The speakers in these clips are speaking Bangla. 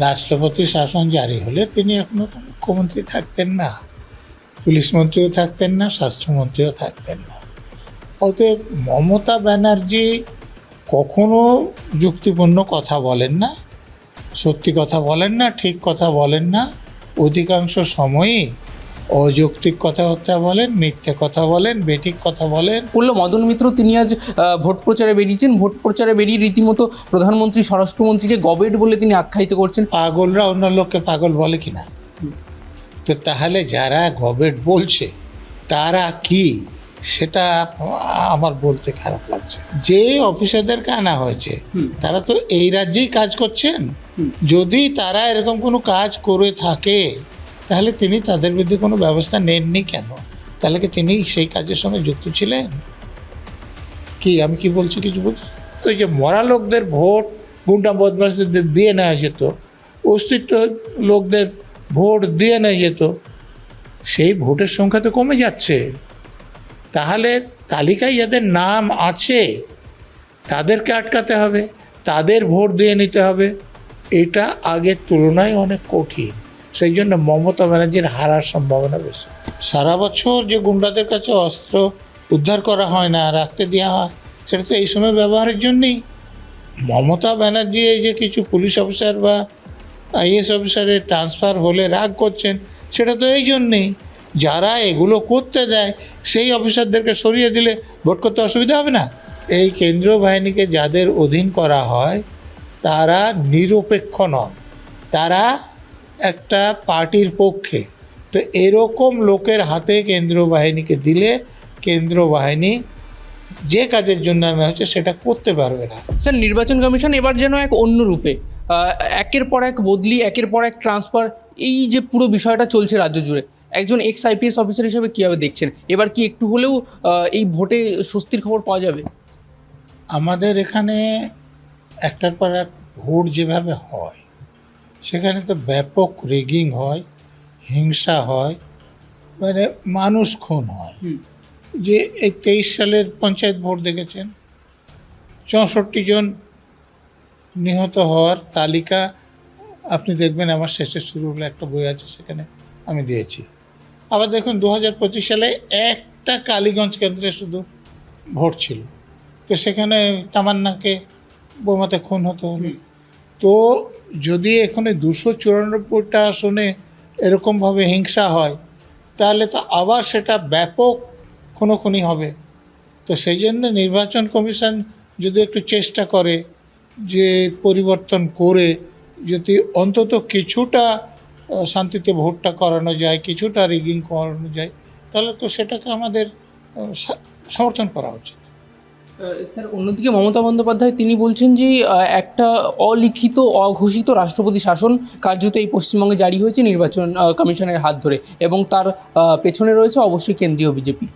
রাষ্ট্রপতি শাসন জারি হলে তিনি এখনো তো মুখ্যমন্ত্রী থাকতেন না, পুলিশ মন্ত্রীও থাকতেন না, স্বাস্থ্যমন্ত্রীও থাকতেন না। অতএব মমতা ব্যানার্জি কখনো যুক্তিপূর্ণ কথা বলেন না, সত্যি কথা বলেন না, ঠিক কথা বলেন না। অধিকাংশ সময়ই অযৌক্তিক কথাবার্তা বলেন, মিথ্যে কথা বলেন, বেঠিক কথা বলেন। বললো মদন মিত্র, তিনি আজ ভোট প্রচারে বেরিয়েছেন। ভোট প্রচারে বেরিয়ে রীতিমতো প্রধানমন্ত্রী, স্বরাষ্ট্রমন্ত্রীকে গবেট বলে তিনি আখ্যায়িত করছেন। পাগলরা অন্য লোককে পাগল বলে কিনা? তো তাহলে যারা গবেট বলছে তারা কি, সেটা আমার বলতে খারাপ লাগছে। যে অফিসারদেরকে আনা হয়েছে তারা তো এই রাজ্যেই কাজ করছেন। যদি তারা এরকম কোনো কাজ করে থাকে তাহলে তিনি তাদের বিরুদ্ধে কোনো ব্যবস্থা নেননি কেন? তাহলে কি তিনি সেই কাজের সঙ্গে যুক্ত ছিলেন? কি আমি কি বলছি, কিছু বলছি? তো এই যে মরা লোকদের ভোট গুন্ডা বদমাশদের দিয়ে নেওয়া যেত, অস্তিত্ব লোকদের ভোট দিয়ে নেওয়া যেত, সেই ভোটের সংখ্যা তো কমে যাচ্ছে। তাহলে তালিকায় যাদের নাম আছে তাদেরকে আটকাতে হবে, তাদের ভোট দিয়ে নিতে হবে। এটা আগের তুলনায় অনেক কঠিন। সেই জন্য মমতা ব্যানার্জির হারার সম্ভাবনা বেশি। সারা বছর যে গুন্ডাদের কাছে অস্ত্র উদ্ধার করা হয় না, রাখতে দেওয়া হয়, সেটা তো এই সময় ব্যবহারের জন্যেই। মমতা ব্যানার্জি এই যে কিছু পুলিশ অফিসার বা আইএস অফিসারের ট্রান্সফার হলে রাগ করছেন, সেটা তো এই জন্যেই। যারা এগুলো করতে দেয় সেই অফিসারদেরকে সরিয়ে দিলে ভোট করতে অসুবিধা হবে না। এই কেন্দ্রীয় বাহিনীকে যাদের অধীন করা হয় তারা নিরপেক্ষ নন, তারা একটা পার্টির পক্ষে। তো এরকম লোকের হাতে কেন্দ্রীয় বাহিনীকে দিলে কেন্দ্রীয় বাহিনী যে কাজের জন্য আনা হয়েছে সেটা করতে পারবে না। স্যার, নির্বাচন কমিশন এবার যেন এক অন্য রূপে একের পর এক বদলি, একের পর এক ট্রান্সফার, এই যে পুরো বিষয়টা চলছে রাজ্য জুড়ে, একজন এক্স আইপিএস অফিসার হিসেবে কীভাবে দেখছেন? এবার কি একটু হলেও এই ভোটে স্বস্তির খবর পাওয়া যাবে? আমাদের এখানে একটার পর এক ভোট যেভাবে হয় সেখানে তো ব্যাপক রেগিং হয়, হিংসা হয়, মানে মানুষ খুন হয়। যে এই 23 সালের পঞ্চায়েত ভোট দেখেছেন, 64 জন নিহত হওয়ার তালিকা আপনি দেখবেন। আমার শেষের শুরু হলে একটা বই আছে, সেখানে আমি দিয়েছি। আবার দেখুন 2025 সালে একটা কালীগঞ্জ কেন্দ্রে শুধু ভোট ছিল, তো সেখানে তামান্নাকে বোমাতে খুন হতে হলো। তো যদি এখানে 294টা আসনে এরকমভাবে হিংসা হয় তাহলে তো আবার সেটা ব্যাপক খুনোখুনি হবে। তো সেই জন্য নির্বাচন কমিশন যদি একটু চেষ্টা করে যে পরিবর্তন করে যদি অন্তত কিছুটা শান্তিতে ভোটটা করানো যায়, কিছুটা রিগিং করানো যায়, তাহলে তো সেটাকে আমাদের সমর্থন করা উচিত। স্যার, অন্যদিকে মমতা বন্দ্যোপাধ্যায় তিনি বলছেন যে একটা অলিখিত, অঘোষিত রাষ্ট্রপতি শাসন কার্যত এই পশ্চিমবঙ্গে জারি হয়েছে নির্বাচন কমিশনের হাত ধরে, এবং তার পেছনে রয়েছে অবশ্যই কেন্দ্রীয় বিজেপি।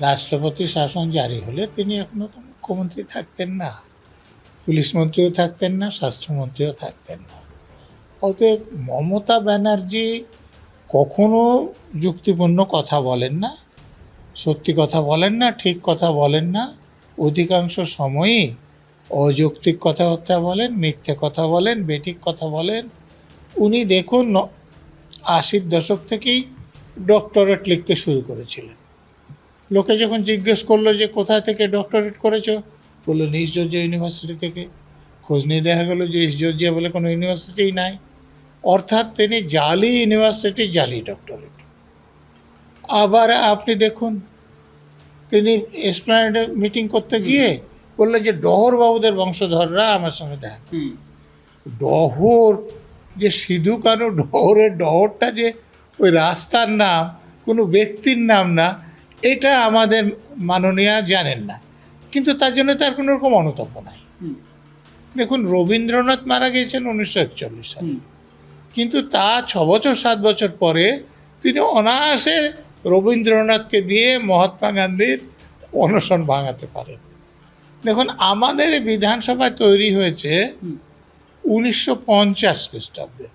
রাষ্ট্রপতি শাসন জারি হলে তিনি এখনো তো মুখ্যমন্ত্রী থাকতেন না, পুলিশ মন্ত্রীও থাকতেন না, স্বাস্থ্যমন্ত্রীও থাকতেন না। অতএব মমতা ব্যানার্জি কখনো যুক্তিপূর্ণ কথা বলেন না, সত্যি কথা বলেন না, ঠিক কথা বলেন না। অধিকাংশ সময়ই অযৌক্তিক কথাবার্তা বলেন, মিথ্যে কথা বলেন, বেঠিক কথা বলেন। উনি দেখুন 80-র দশক থেকেই ডক্টরেট লিখতে শুরু করেছিলেন। লোকে যখন জিজ্ঞেস করলো যে কোথা থেকে ডক্টরেট করেছো, বললো ইস্ট জর্জিয়া ইউনিভার্সিটি থেকে। খোঁজ নিয়ে দেখা গেলো যে ইস্ট জর্জিয়া বলে কোনো ইউনিভার্সিটিই নাই। অর্থাৎ তিনি জালি ইউনিভার্সিটি, জালি ডক্টরেট। আবার আপনি দেখুন তিনি এসপ্ল্যানেডে মিটিং করতে গিয়ে বললেন যে ডহর বাবুদের বংশধররা আমার সঙ্গে দেখা। ডহর যে সিধু কানু ডহরের ডহরটা যে ওই রাস্তার নাম, কোনো ব্যক্তির নাম না, এটা আমাদের মাননীয়া জানেন না, কিন্তু তার জন্য তার কোনো রকম অনুতাপ নাই। দেখুন রবীন্দ্রনাথ মারা গিয়েছেন 1941 সালে, কিন্তু তা 6 বছর 7 বছর পরে তিনি অনায়াসে রবীন্দ্রনাথকে দিয়ে মহাত্মা গান্ধীর অনশন ভাঙাতে পারেন। দেখুন আমাদের বিধানসভায় তৈরি হয়েছে 1950 খ্রিস্টাব্দে,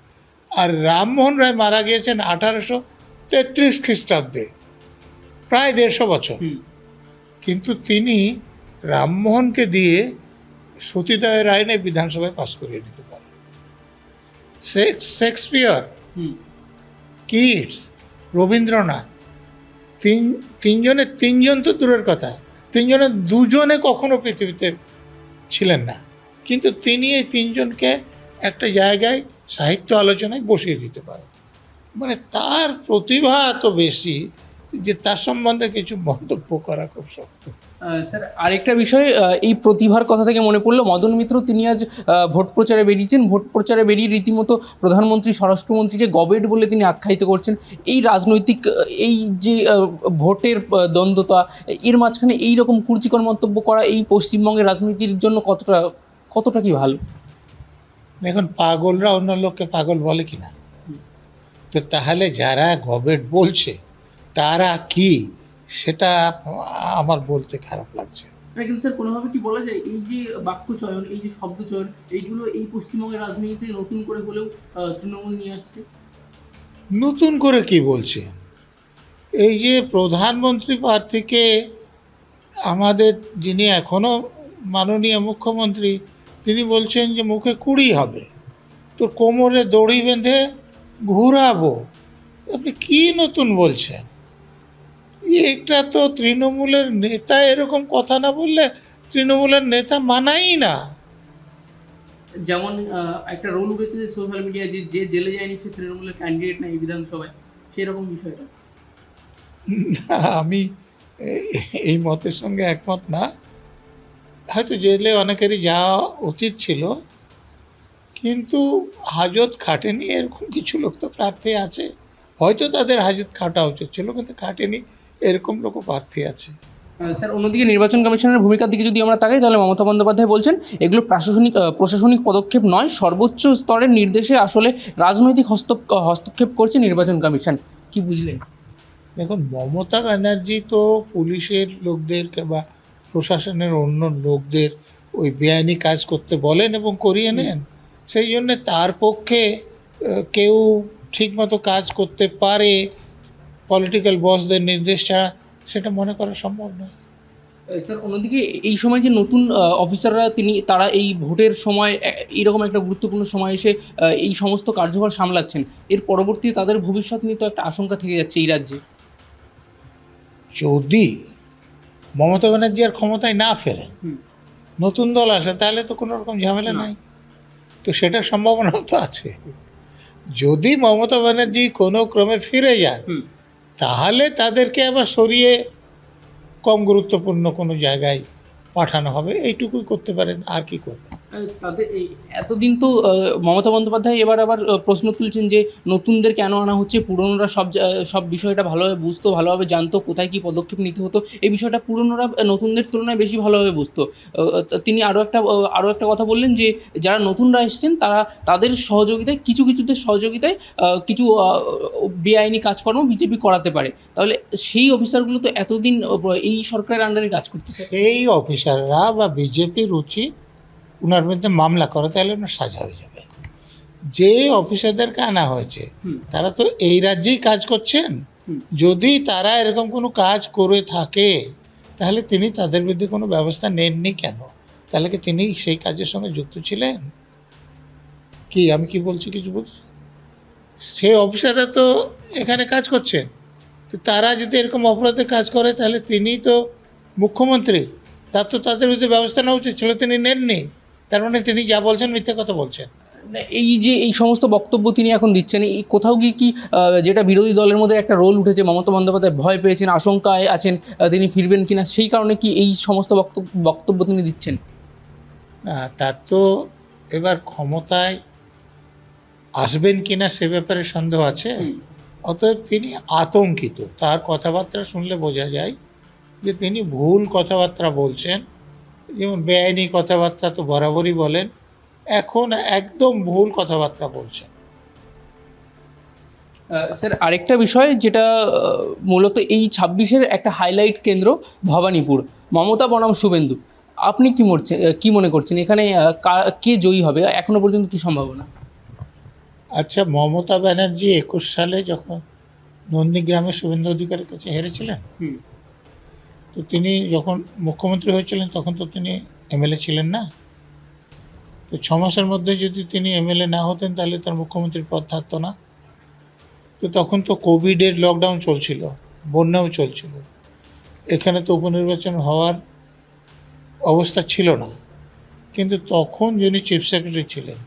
আর রামমোহন রায় মারা গিয়েছেন 1833 খ্রিস্টাব্দে, প্রায় 150 বছর। কিন্তু তিনি রামমোহনকে দিয়ে সতীদাহের আইনে বিধানসভায় পাশ করিয়ে নিতে পারেন। শেক্সপিয়র, হুম। কিটস, রবীন্দ্রনাথ, তিনজন তো দূরের কথা, তিনজনের দুজনে কখনো পৃথিবীতে ছিলেন না, কিন্তু তিনি এই তিনজনকে একটা জায়গায় সাহিত্য আলোচনায় বসিয়ে দিতে পারেন। মানে তার প্রতিভা এত বেশি যে তার সম্বন্ধে কিছু মন্তব্য করা খুব শক্ত। স্যার আরেকটা বিষয়, এই প্রতিভার কথা থেকে মনে পড়লো মদন মিত্র, তিনি আজ ভোট প্রচারে বেরিয়েছেন। ভোট প্রচারে বেরিয়ে রীতিমতো প্রধানমন্ত্রী, স্বরাষ্ট্রমন্ত্রীকে গবেট বলে তিনি আখ্যায়িত করছেন। এই রাজনৈতিক এই যে ভোটের দ্বন্দ্বতা, এর মাঝখানে এই রকম কুরুচিকর মন্তব্য করা এই পশ্চিমবঙ্গের রাজনীতির জন্য কতটা কি ভালো? দেখুন, পাগলরা অন্য লোককে পাগল বলে কি না? তো তাহলে যারা গবেট বলছে তারা কি, সেটা আমার বলতে খারাপ লাগছে। কিন্তু স্যার কোনোভাবে কি বলা যায় এই যে বাক্য চয়ন, এই যে শব্দ চয়ন, এইগুলো এই পশ্চিমবঙ্গের রাজনীতিতে নতুন করে হলেও তৃণমূল নিয়ে আসছে? নতুন করে কি বলছে? এই যে প্রধানমন্ত্রী প্রার্থীকে আমাদের যিনি এখনও মাননীয় মুখ্যমন্ত্রী, তিনি বলছেন যে মুখে কুড়ি হবে, তো কোমরে দড়ি বেঁধে ঘুরাবো। আপনি কি নতুন বলছেন? এটা তো তৃণমূলের নেতা এরকম কথা না বললে তৃণমূলের নেতা মানাই না। যেমন একটা রোল উঠেছে সোশ্যাল মিডিয়ায়, যে জেলে যায়নি সে তৃণমূলের ক্যান্ডিডেট না এই বিধানসভায়, সেরকম বিষয়টা। না, আমি এই মতের সঙ্গে একমত না। হয়তো জেলে অনেকেরই যাওয়া উচিত ছিল, কিন্তু হাজত খাটেনি এরকম কিছু লোক তো প্রার্থী আছে। হয়তো তাদের হাজত খাটা উচিত ছিল, কিন্তু খাটেনি এরকম লোকও প্রার্থী আছে। স্যার অন্যদিকে নির্বাচন কমিশনের ভূমিকার দিকে যদি আমরা তাকাই, তাহলে মমতা বন্দ্যোপাধ্যায় বলছেন এগুলো প্রশাসনিক পদক্ষেপ নয়, সর্বোচ্চ স্তরের নির্দেশে আসলে রাজনৈতিক হস্তক্ষেপ করছে নির্বাচন কমিশন। কি বুঝলেন? দেখুন, মমতা ব্যানার্জি তো পুলিশের লোকদেরকে বা প্রশাসনের অন্য লোকদের ওই বেআইনি কাজ করতে বলেন এবং করিয়ে নেন। সেই জন্যে তার পক্ষে কেউ ঠিকমতো কাজ করতে পারে পলিটিক্যাল বসদের নির্দেশ ছাড়া, সেটা মনে করা সম্ভব নয়। স্যার অন্যদিকে এই সময় যে নতুন অফিসাররা তারা এই ভোটের সময় এইরকম একটা গুরুত্বপূর্ণ সময় এসে এই সমস্ত কার্যভার সামলাচ্ছেন, এর পরবর্তীতে তাদের ভবিষ্যৎ নিয়ে তো একটা আশঙ্কা থেকে যাচ্ছে এই রাজ্যে। যদি মমতা ব্যানার্জি আর ক্ষমতায় না ফেরেন, নতুন দল আসে, তাহলে তো কোনো রকম ঝামেলা নাই, তো সেটার সম্ভাবনাও তো আছে। যদি মমতা ব্যানার্জি কোনো ক্রমে ফিরে যান, তাহলে তাদেরকে আবার সরিয়ে কম গুরুত্বপূর্ণ কোনো জায়গায় পাঠানো হবে, এইটুকুই করতে পারেন, আর কি করবেন। তাদের এতদিন তো মমতা বন্দ্যোপাধ্যায় এবার আবার প্রশ্ন তুলছেন যে নতুনদের কেন আনা হচ্ছে, পুরনোরা সব বিষয়টা ভালোভাবে বুঝতো, ভালোভাবে জানতো কোথায় কী পদক্ষেপ নিতে হতো, এই বিষয়টা পুরনোরা নতুনদের তুলনায় বেশি ভালোভাবে বুঝতো। তিনি আরও একটা কথা বললেন যে যারা নতুনরা এসছেন তাদের সহযোগিতায় কিছুদের সহযোগিতায় কিছু বেআইনি কাজকর্ম বিজেপি করাতে পারে। তাহলে সেই অফিসারগুলো তো এতদিন এই সরকারের আন্ডারে কাজ করতেছে। সেই অফিসাররা বা বিজেপির উচিত ওনার মধ্যে মামলা করে, তাহলে ওনার সাজা হয়ে যাবে। যে অফিসারদেরকে আনা হয়েছে তারা তো এই রাজ্যেই কাজ করছেন। যদি তারা এরকম কোনো কাজ করে থাকে, তাহলে তিনি তাদের বিরুদ্ধে কোনো ব্যবস্থা নেননি কেন? তাহলে কি তিনি সেই কাজের সঙ্গে যুক্ত ছিলেন? কি আমি কি বলছি, কিছু বলছি? সেই অফিসাররা তো এখানে কাজ করছেন, তো তারা যদি এরকম অপরাধের কাজ করে, তাহলে তিনি তো মুখ্যমন্ত্রী, তার তো তাদের বিরুদ্ধে ব্যবস্থা নেওয়া উচিত ছিল, তিনি নেননি। তার মানে তিনি যা বলছেন মিথ্যে কথা বলছেন। এই যে এই সমস্ত বক্তব্য তিনি এখন দিচ্ছেন, এই কোথাও গিয়ে কি যেটা বিরোধী দলের মধ্যে একটা রোল উঠেছে, মমতা বন্দ্যোপাধ্যায় ভয় পেয়েছেন, আশঙ্কায় আছেন তিনি ফিরবেন কিনা, সেই কারণে কি এই সমস্ত বক্তব্য তিনি দিচ্ছেন? না, তার তো এবার ক্ষমতায় আসবেন কিনা সে ব্যাপারে সন্দেহ আছে। অতএব তিনি আতঙ্কিত, তার কথাবার্তা শুনলে বোঝা যায় যে তিনি ভুল কথাবার্তা বলছেন। যেমন বেআইনি কথাবার্তা তো বরাবরই বলেন, এখন একদম ভুল কথাবার্তা বলছেন। স্যার আরেকটা বিষয় যেটা মূলত এই 26-এর একটা হাইলাইট কেন্দ্র ভবানীপুর, মমতা বনাম শুভেন্দু, আপনি কি মনে করছেন এখানে কে জয়ী হবে? এখনো পর্যন্ত কি সম্ভাবনা? আচ্ছা, মমতা ব্যানার্জি 21 সালে যখন নন্দীগ্রামে শুভেন্দু অধিকারের কাছে হেরেছিলেন, তো তিনি যখন মুখ্যমন্ত্রী হয়েছিলেন তখন তো তিনি এমএলএ ছিলেন না। তো 6 মাসের মধ্যে যদি তিনি এমএলএ না হতেন তাহলে তার মুখ্যমন্ত্রীর পদ থাকতো না। তো তখন তো কোভিডের লকডাউন চলছিল, বন্যাও চলছিল, এখানে তো উপনির্বাচন হওয়ার অবস্থা ছিল না। কিন্তু তখন যিনি চিফ সেক্রেটারি ছিলেন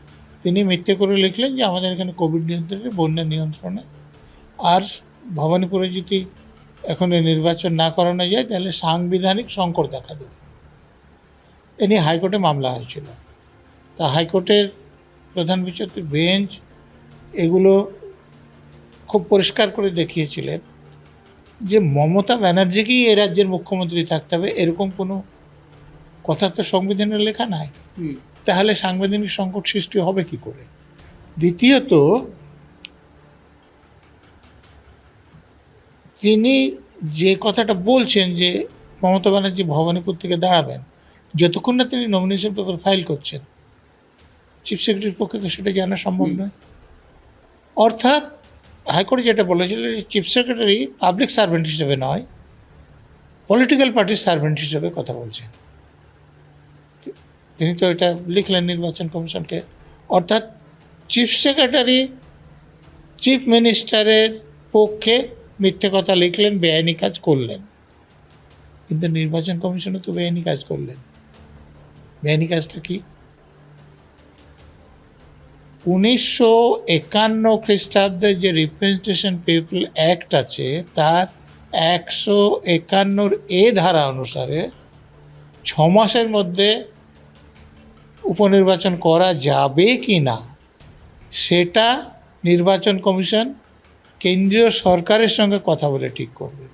তিনি মিথ্যে করে লিখলেন যে আমাদের এখানে কোভিড নিয়ন্ত্রণে, বন্যা নিয়ন্ত্রণে, আর ভবানীপুরে যদি এখন এই নির্বাচন না করানো যায় তাহলে সাংবিধানিক সংকট দেখা দেবে। এ নিয়ে হাইকোর্টে মামলা হয়েছিল। তা হাইকোর্টের প্রধান বিচারপতির বেঞ্চ এগুলো খুব পরিষ্কার করে দেখিয়েছিলেন যে মমতা ব্যানার্জিকেই এ রাজ্যের মুখ্যমন্ত্রী থাকতে হবে, এরকম কোনো কথা তো সংবিধানে লেখা নাই। তাহলে সাংবিধানিক সংকট সৃষ্টি হবে কি করে? দ্বিতীয়ত, তিনি যে কথাটা বলছেন যে মমতা ব্যানার্জি ভবানীপুর থেকে দাঁড়াবেন, যতক্ষণ না তিনি নমিনেশন পেপার ফাইল করছেন চিফ সেক্রেটারির পক্ষে তো সেটা জানা সম্ভব নয়। অর্থাৎ হাইকোর্টে যেটা বলেছিল যে চিফ সেক্রেটারি পাবলিক সার্ভেন্ট হিসেবে নয়, পলিটিক্যাল পার্টির সার্ভেন্ট হিসেবে কথা বলছেন। তিনি তো এটা লিখলেন নির্বাচন কমিশনকে। অর্থাৎ চিফ সেক্রেটারি চিফ মিনিস্টারের পক্ষে মিথ্যে কথা লিখলেন, বেআইনি কাজ করলেন। কিন্তু নির্বাচন কমিশনও তো বেআইনি কাজ করলেন। বেআইনি কাজটা কি? 1951 খ্রিস্টাব্দের যে রিপ্রেজেন্টেশন পিপল অ্যাক্ট আছে তার 151 ধারা অনুসারে 6 মাসের মধ্যে উপনির্বাচন করা যাবে কি না সেটা নির্বাচন কমিশন কেন্দ্রীয় সরকারের সঙ্গে কথা বলে ঠিক করবে।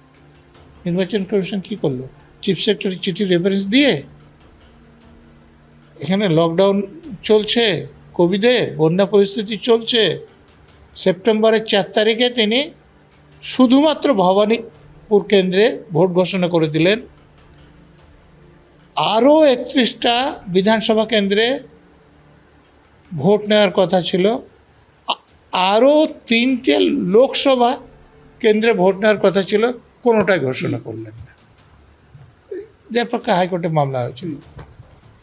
নির্বাচন কমিশন কী করলো? চিফ সেক্রেটারি চিঠি রেফারেন্স দিয়ে এখানে লকডাউন চলছে, কোভিডের বন্যা পরিস্থিতি চলছে, সেপ্টেম্বরের 4 তারিখে তিনি শুধুমাত্র ভবানীপুর কেন্দ্রে ভোট ঘোষণা করে দিলেন। আরও 31টা বিধানসভা কেন্দ্রে ভোট নেওয়ার কথা ছিল, আরও 3টে লোকসভা কেন্দ্রে ভোট নেওয়ার কথা ছিল, কোনোটাই ঘোষণা করলেন না। যার পক্ষে হাইকোর্টে মামলা হয়েছিল।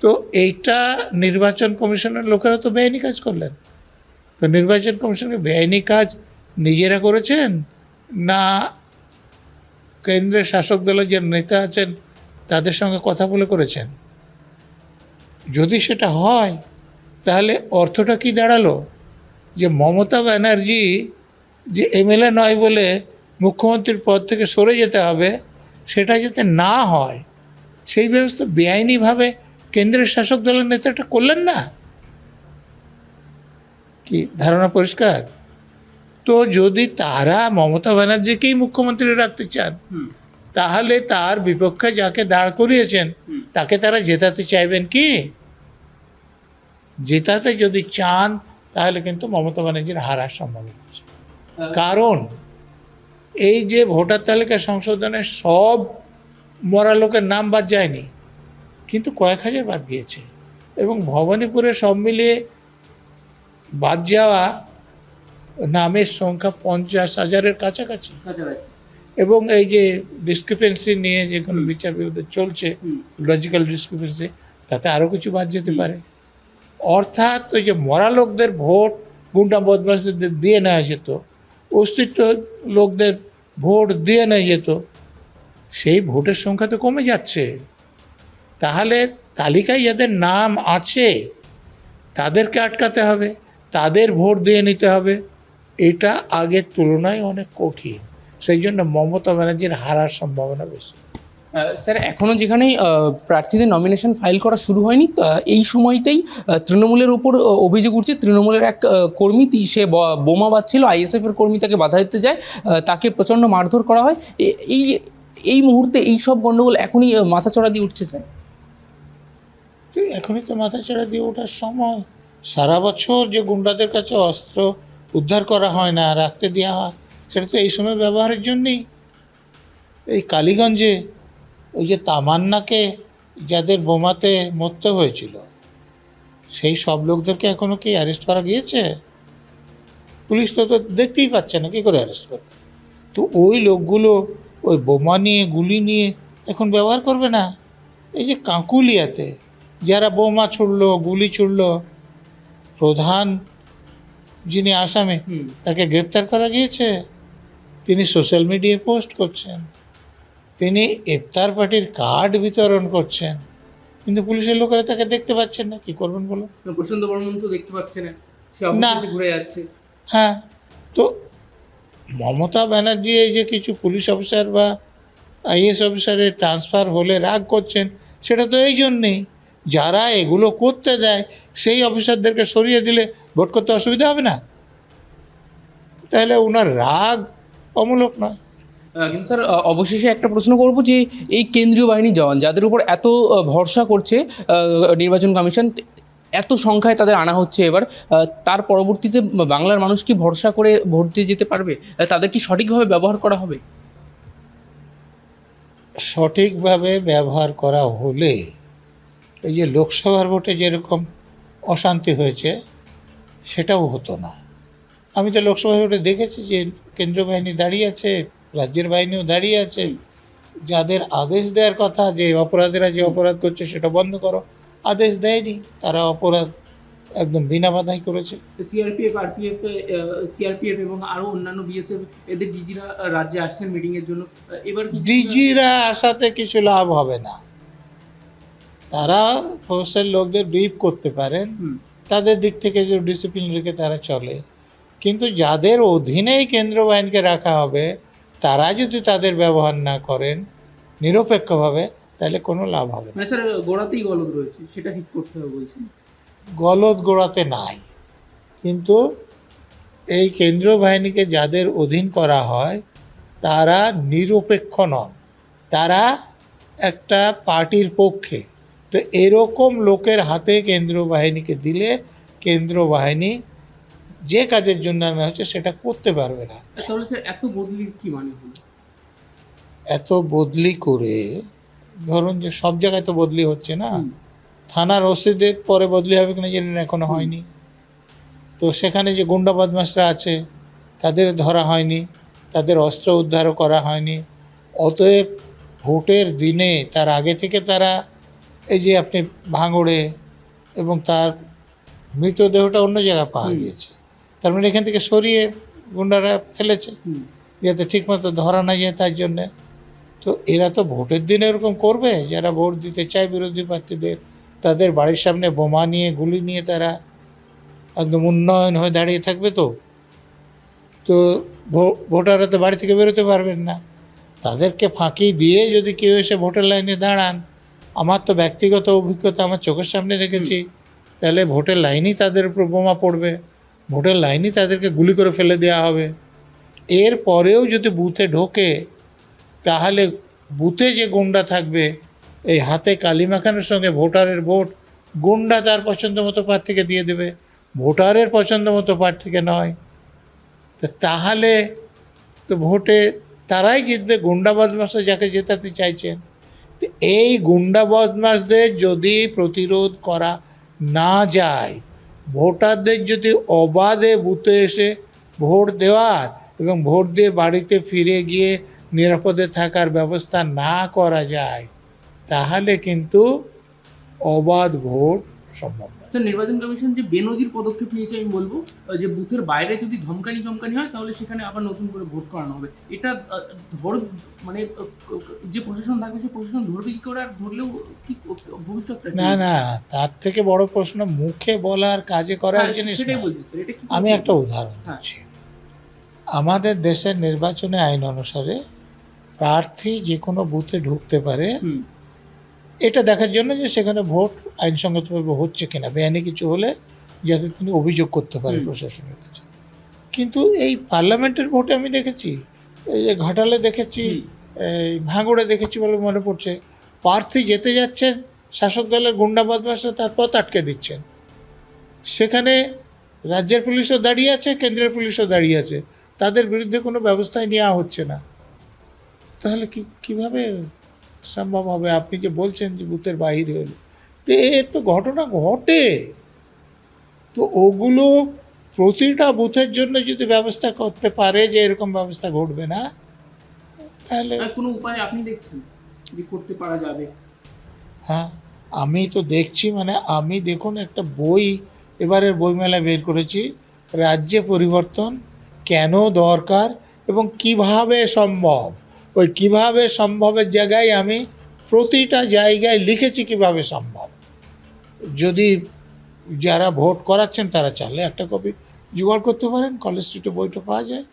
তো এইটা নির্বাচন কমিশনের লোকেরা তো বেআইনি কাজ করলেন। তো নির্বাচন কমিশনের বেআইনি কাজ নিজেরা করেছেন না কেন্দ্রের শাসক দলের যে নেতা আছেন তাদের সঙ্গে কথা বলে করেছেন? যদি সেটা হয় তাহলে অর্থটা কি দাঁড়ালো? যে মমতা ব্যানার্জি যে এমএলএ নয় বলে মুখ্যমন্ত্রীর পদ থেকে সরে যেতে হবে, সেটা যাতে না হয় সেই ব্যবস্থা বেআইনিভাবে কেন্দ্রের শাসক দলের নেতাটা করলেন না। কি ধারণা পরিষ্কার? তো যদি তারা মমতা ব্যানার্জিকেই মুখ্যমন্ত্রী রাখতে চান তাহলে তার বিপক্ষে যাকে দাঁড় করিয়েছেন তাকে তারা জেতাতে চাইবেন কি? জেতাতে যদি চান তাহলে কিন্তু মমতা ব্যানার্জির হারার সম্ভাবনা আছে। কারণ এই যে ভোটার তালিকা সংশোধনে সব মরা লোকের নাম বাদ যায়নি, কিন্তু কয়েক হাজার বাদ দিয়েছে। এবং ভবানীপুরে সব মিলিয়ে বাদ যাওয়া নামের সংখ্যা 50,000-এর কাছাকাছি। এবং এই যে ডিসক্রিপেন্সি নিয়ে যে কোনো বিচার বিবাদ চলছে, লজিক্যাল ডিসক্রিপেন্সি, তাতে আরও কিছু বাদ যেতে পারে। অর্থাৎ ওই যে মরা লোকদের ভোট গুন্ডা বদমাশদের দিয়ে নেওয়া যেত, অস্তিত্ব লোকদের ভোট দিয়ে নেওয়া যেত, সেই ভোটের সংখ্যা তো কমে যাচ্ছে। তাহলে তালিকায় যাদের নাম আছে তাদেরকে আটকাতে হবে, তাদের ভোট দিয়ে নিতে হবে। এটা আগের তুলনায় অনেক কঠিন। সেই জন্য মমতা ব্যানার্জির হারার সম্ভাবনা বেশি। স্যার, এখনও যেখানেই প্রার্থীদের নমিনেশন ফাইল করা শুরু হয়নি, এই সময়তেই তৃণমূলের উপর অভিযোগ উঠছে তৃণমূলের এক কর্মী সে বোমা বাজছিল, আইএসএফের কর্মী তাকে বাধা দিতে যায়, তাকে প্রচণ্ড মারধর করা হয়। এই মুহূর্তে এই সব গণ্ডগোল এখনই মাথাচড়া দিয়ে উঠছে স্যার। তো এখনই তো মাথাচড়া দিয়ে ওঠার সময়। সারা বছর যে গুন্ডাদের কাছে অস্ত্র উদ্ধার করা হয় না, রাখতে দেওয়া হয়, সেটা তো এই সময় ব্যবহারের জন্যেই। এই কালীগঞ্জে ওই যে তামান্নাকে যাদের বোমাতে মরতে হয়েছিল সেই সব লোকদেরকে এখনও কি অ্যারেস্ট করা গিয়েছে? পুলিশ তো দেখতেই পাচ্ছে না, কী করে অ্যারেস্ট করবে? তো ওই লোকগুলো ওই বোমা নিয়ে, গুলি নিয়ে এখন ব্যবহার করবে না। এই যে কাঁকুলিয়াতে যারা বোমা ছুড়লো, গুলি ছুড়লো, প্রধান যিনি আসামি হুম তাকে গ্রেপ্তার করা গিয়েছে, তিনি সোশ্যাল মিডিয়ায় পোস্ট করছেন, তিনি ইফতার পার্টির কার্ড বিতরণ করছেন, কিন্তু পুলিশের লোকেরা তাকে দেখতে পাচ্ছেন না। কি করবেন বলুন? প্রশান্ত বর্মনকেও দেখতে পাচ্ছে না, সে না। অফিসে ঘুরে যাচ্ছে। হ্যাঁ, তো মমতা ব্যানার্জি এই যে কিছু পুলিশ অফিসার বা আইএস অফিসারের ট্রান্সফার হলে রাগ করছেন, সেটা তো এই জন্যেই যারা এগুলো করতে দেয় সেই অফিসারদেরকে সরিয়ে দিলে ভোট করতে অসুবিধা হবে না, তাহলে ওনার রাগ অমূলক নয়। কিন্তু স্যার অবশেষে একটা প্রশ্ন করব যে এই কেন্দ্রীয় বাহিনীর জওয়ান যাদের উপর এত ভরসা করছে নির্বাচন কমিশন, এত সংখ্যায় তাদের আনা হচ্ছে এবার, তার পরবর্তীতে বাংলার মানুষ কি ভরসা করে ভোট দিয়ে যেতে পারবে? তাদের কি সঠিকভাবে ব্যবহার করা হবে? সঠিকভাবে ব্যবহার করা হলে এই যে লোকসভার ভোটে যেরকম অশান্তি হয়েছে সেটাও হতো না। আমি তো লোকসভা ভোটে দেখেছি যে কেন্দ্রীয় বাহিনী দাঁড়িয়ে আছে, রাজ্যের বাহিনীও দাঁড়িয়ে আছে, যাদের আদেশ দেওয়ার কথা যে অপরাধীরা যে অপরাধ করছে সেটা বন্ধ করো, আদেশ দেয়নি, তারা অপরাধ একদম বিনা বাধাই করেছে। সিআরপিএফ, আরপিএফ, সিআরপিএফ এবং আরও অন্যান্য বিএসএফ এদের ডিজিরা রাজ্যে আসছেন মিটিংয়ের জন্য। এবার কি ডিজিরা আসাতে কিছু লাভ হবে না, তারা ফোর্সের লোকদের ব্রিফ করতে পারেন, হুম, তাদের দিক থেকে যে ডিসিপ্লিন রেখে তারা চলে, কিন্তু যাদের অধীনেই কেন্দ্র বাহিনীকে রাখা হবে তারা যদি তাদের ব্যবহার না করেন নিরপেক্ষভাবে, তাহলে কোনো লাভ হবে না। মানে স্যার গোড়াতেই গলদ রয়েছে, সেটা ঠিক করতে হবে বলছেন। গলদ গোড়াতে নাই, কিন্তু এই কেন্দ্রীয় বাহিনীকে যাদের অধীন করা হয় তারা নিরপেক্ষ নন, তারা একটা পার্টির পক্ষে। তো এরকম লোকের হাতে কেন্দ্রীয় বাহিনীকে দিলে কেন্দ্রীয় বাহিনী যে কাজের জন্য আনা হচ্ছে সেটা করতে পারবে না। তাহলে স্যার এত বদলির কি মানে হলো? এত বদলি করে, ধরুন যে সব জায়গায় তো বদলি হচ্ছে না, হুম, থানার ওসিদের পরে বদলি হবে কিনা জানি না, এখনো হয়নি। তো সেখানে যে গুন্ডা বদমাশরা আছে তাদের ধরা হয়নি, তাদের অস্ত্র উদ্ধারও করা হয়নি। অতএব ভোটের দিনে তার আগে থেকে তারা এই যে আপনি ভাঙড়ে এবং তার মৃতদেহটা অন্য জায়গায় পাওয়া হুম। গিয়েছে, তার মানে এখান থেকে সরিয়ে গুন্ডারা ফেলেছে হুম, যাতে ঠিকমতো ধরা না যায় তার জন্যে। তো এরা তো ভোটের দিনে এরকম করবে, যারা ভোট দিতে চায় বিরোধী প্রার্থীদের, তাদের বাড়ির সামনে বোমা নিয়ে গুলি নিয়ে তারা একদম উন্নয়ন হয়ে দাঁড়িয়ে থাকবে। তো তো ভোটাররা তো বাড়ি থেকে বেরোতে পারবেন না, তাদেরকে ফাঁকি দিয়ে যদি কেউ এসে ভোটের লাইনে দাঁড়ান, আমার তো ব্যক্তিগত অভিজ্ঞতা, আমার চোখের সামনে দেখেছি, তাহলে ভোটের লাইনই তাদের উপর বোমা পড়বে, ভোটের লাইনই তাদেরকে গুলি করে ফেলে দেওয়া হবে। এর পরেও যদি বুথে ঢোকে, তাহলে বুথে যে গুন্ডা থাকবে, এই হাতে কালি মাখানোর সঙ্গে ভোটারের ভোট গুন্ডা তার পছন্দ মতো প্রার্থীকে দিয়ে দেবে, ভোটারের পছন্দ মতো প্রার্থীকে নয়। তো তাহলে তো ভোটে তারাই জিতবে, গুন্ডা বদমাশরা যাকে জেতাতে চাইছেন। তো এই গুন্ডা বদমাশদের যদি প্রতিরোধ করা না যায়, ভোটারদের যদি অবাধে বুথে এসে ভোট দেওয়ার এবং ভোট দিয়ে বাড়িতে ফিরে গিয়ে নিরাপদে থাকার ব্যবস্থা না করা যায়, তাহলে কিন্তু অবাধ ভোট সম্ভব নয়। স্যার নির্বাচন কমিশন যে বেনজির পদক্ষেপ নিয়েছে আমি বলবো, যে বুথের বাইরে যদি ধমকানি হয় তাহলে সেখানে আবার নতুন করে ভোট করানো হবে। এটা মানে যে প্রশাসন থাকবে সে প্রশাসন ধরবে কি করে, আর ধরলেও কি ভবিষ্যৎটা কি? না না, তার থেকে বড় প্রশ্ন মুখে বলার কাজে করার হ্যাঁ, জিনিস সেটাই নয়। বলছি স্যার, এটা কি আমি করতে একটা হবে? উদাহরণ হ্যাঁ। দিচ্ছি। আমাদের দেশের নির্বাচনী আইন অনুসারে প্রার্থী যে কোনো বুথে ঢুকতে পারে, হুম, এটা দেখার জন্য যে সেখানে ভোট আইনসঙ্গতভাবে হচ্ছে কিনা, বেআইনি কিছু হলে যাতে তিনি অভিযোগ করতে পারে হুম। প্রশাসনের কাছে। কিন্তু এই পার্লামেন্টের ভোটে আমি দেখেছি, এই যে ঘাটালে দেখেছি, হুম। এই ভাঙড়ে দেখেছি বলে মনে পড়ছে, প্রার্থী যেতে যাচ্ছেন, শাসক দলের গুন্ডা বদমাশরা তার পথ আটকে দিচ্ছেন। সেখানে রাজ্যের পুলিশও দাঁড়িয়ে আছে, কেন্দ্রের পুলিশও দাঁড়িয়ে আছে, তাদের বিরুদ্ধে কোনো ব্যবস্থাই নেওয়া হচ্ছে না। তাহলে কীভাবে সম্ভব হবে? আপনি যে বলছেন যে বুথের বাহিরে হলো, তো এ তো ঘটনা ঘটে। তো ওগুলো প্রতিটা বুথের জন্য যদি ব্যবস্থা করতে পারে যে এরকম ব্যবস্থা ঘটবে না, তাহলে আর কোনো উপায় আপনি দেখছেন যে করতে পারা যাবে? হ্যাঁ, আমি তো দেখছি, মানে আমি দেখুন একটা বই এবারের বইমেলা বের করেছি রাজ্যে পরিবর্তন কেন দরকার এবং কিভাবে সম্ভব। ওই কিভাবে সম্ভবের জায়গায় আমি প্রতিটা জায়গায় লিখেছি কিভাবে সম্ভব। যদি যারা ভোট করাচ্ছেন তারা চাইলে একটা কপি জোগাড় করতে পারেন, কলেজ স্ট্রিটে বইটা পাওয়া যায়।